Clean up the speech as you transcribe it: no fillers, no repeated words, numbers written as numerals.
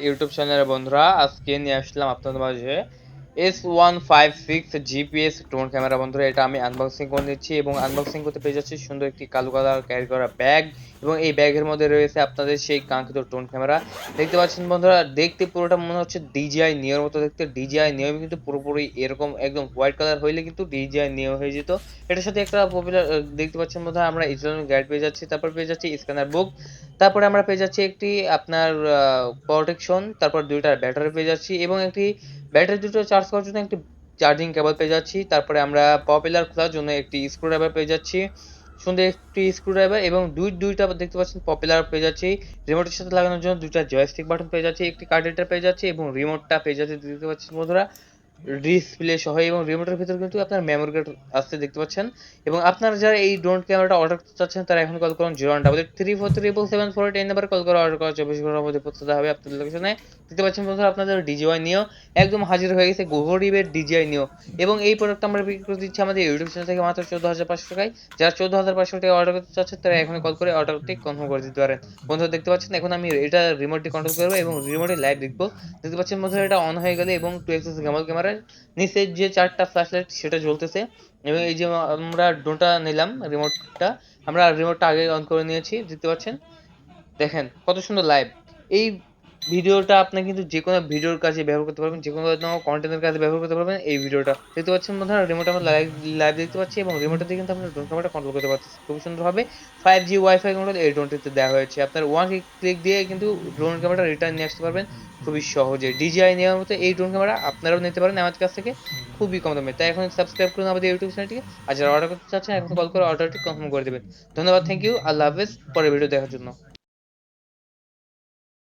YouTube চ্যানেলের বন্ধুরা, আজকে নিয়ে আসলাম আপনাদের মাঝে S156 জিপিএস ড্রোন ক্যামেরা। বন্ধুরা, এটা আমি আনবক্সিং করে নিচ্ছি এবং আনবক্সিং করতে পেয়ে যাচ্ছি সুন্দর একটি কালো কালার ক্যারি করা ব্যাগ, এবং এই ব্যাগের মধ্যে রয়েছে আপনাদের সেই কাঙ্ক্ষিত ড্রোন ক্যামেরা। দেখতে পাচ্ছেন বন্ধুরা, দেখতে পুরোটা মনে হচ্ছে DJI নিওর মতো দেখতে। DJI নিও কিন্তু পুরোপুরি এরকম একদম হোয়াইট কালার হইলে কিন্তু DJI নিও হয়ে যেত। এটার সাথে একটা পপুলার দেখতে পাচ্ছেন বন্ধুরা, আমরা ইসলামিক গাইড পেয়ে যাচ্ছি, তারপর পেয়ে যাচ্ছি স্ক্যানার বুক, তারপরে আমরা পেয়ে যাচ্ছি একটি আপনার প্রোটেকশন, তারপর দুইটা ব্যাটারি পেয়ে যাচ্ছি এবং একটি ব্যাটারি দুটো চার্জ করার জন্য একটি চার্জিং কেবল পেয়ে যাচ্ছি। তারপরে আমরা পপুলার খোলার জন্য একটি স্ক্রুড্রাইভার পেয়ে যাচ্ছি, সুন্দর একটি স্ক্রুড্রাইভার, এবং দুইটা দেখতে পাচ্ছেন পপুলার পেয়ে যাচ্ছি। রিমোটের সাথে লাগানোর জন্য দুইটা জয়স্টিক বাটন পেয়ে যাচ্ছি, একটি কার্ড রিডার পেয়ে যাচ্ছি এবং রিমোটটা পেয়ে যাচ্ছি দেখতে পাচ্ছেন বন্ধুরা ডিসপ্লে সহ। এবং রিমোটের ভিতর কিন্তু আপনার মেমোরি কার্ড আসতে দেখতে পাচ্ছেন। এবং আপনারা যারা এই ড্রোন ক্যামেরাটা অর্ডার করতে চাচ্ছেন তারা এখন কল করুন 0188343778 এই নাম্বারে কল করে অর্ডার করা 24 ঘন্টার মধ্যে পৌঁছাতে হবে আপনাদের লোকেশনে। দেখতে পাচ্ছেন বন্ধুরা, আপনাদের DJI নিও একদম হাজির হয়ে গেছে, গরিবের DJI নিও। এবং এই প্রোডাক্ট আমরা বিক্রি করে দিচ্ছি আমাদের ইউটিউব চ্যানেল থেকে মাত্র 14,500 টাকায়। যারা 14,500 টাকা অর্ডার করতে চাচ্ছেন তারা এখন কল করে অর্ডারটি কনফার্ম করে দিতে পারেন। বন্ধুরা, দেখতে পাচ্ছেন এখন আমি এটা রিমোটটি কন্ট্রোল করবো এবং রিমোটে লাইভ দেখবো। দেখতে পাচ্ছেন বন্ধুরা, এটা অন হয়ে গেলে এবং 2 এক্সিস গ্যামল ক্যামেরার নিচে যে চারটা ফ্ল্যাশ লাইট সেটা জ্বলতেছে। এবং এই যে আমরা ড্রোনটা নিলাম রিমোটটা, আমরা রিমোটটা আগে অন করে নিয়েছি। দেখতে পাচ্ছেন, দেখেন কত সুন্দর লাইভ। এই ভিডিওটা আপনি কিন্তু যে কোনো ভিডিওর কাজে ব্যবহার করতে পারবেন, যে কোনো কন্টেন্টের কাজে ব্যবহার করতে পারবেন। এই ভিডিওটা দেখতে পাচ্ছেন বন্ধুরা, রিমোট আমরা লাইভ লাইভ দেখতে পাচ্ছি এবং রিমোটটা দিয়ে কিন্তু আমরা ড্রোন ক্যামেরাটা কন্ট্রোল করতে পারছি খুব সুন্দরভাবে। 5G ওয়াইফাই কন্ট্রোল এই ড্রোনটিতে দেওয়া হয়েছে। আপনার ওয়ান ক্লিক দিয়ে কিন্তু ড্রোন ক্যামেরাটা রিটার্ন নিয়ে আসতে পারবেন খুবই সহজে। DJI নেওয়ার মতো এই ড্রোন ক্যামেরা আপনারাও নিতে পারেন আমাদের কাছ থেকে খুবই কম দামে। তাই এখন সাবস্ক্রাইব করুন আমাদের ইউটিউব চ্যানেলটিকে, আর যারা অর্ডার করতে চাচ্ছেন এখন কল করে অর্ডারটি কনফার্ম করে দেবেন। ধন্যবাদ, থ্যাংক ইউ, আল্লাহ হাফেজ। পরের ভিডিও দেখার জন্য।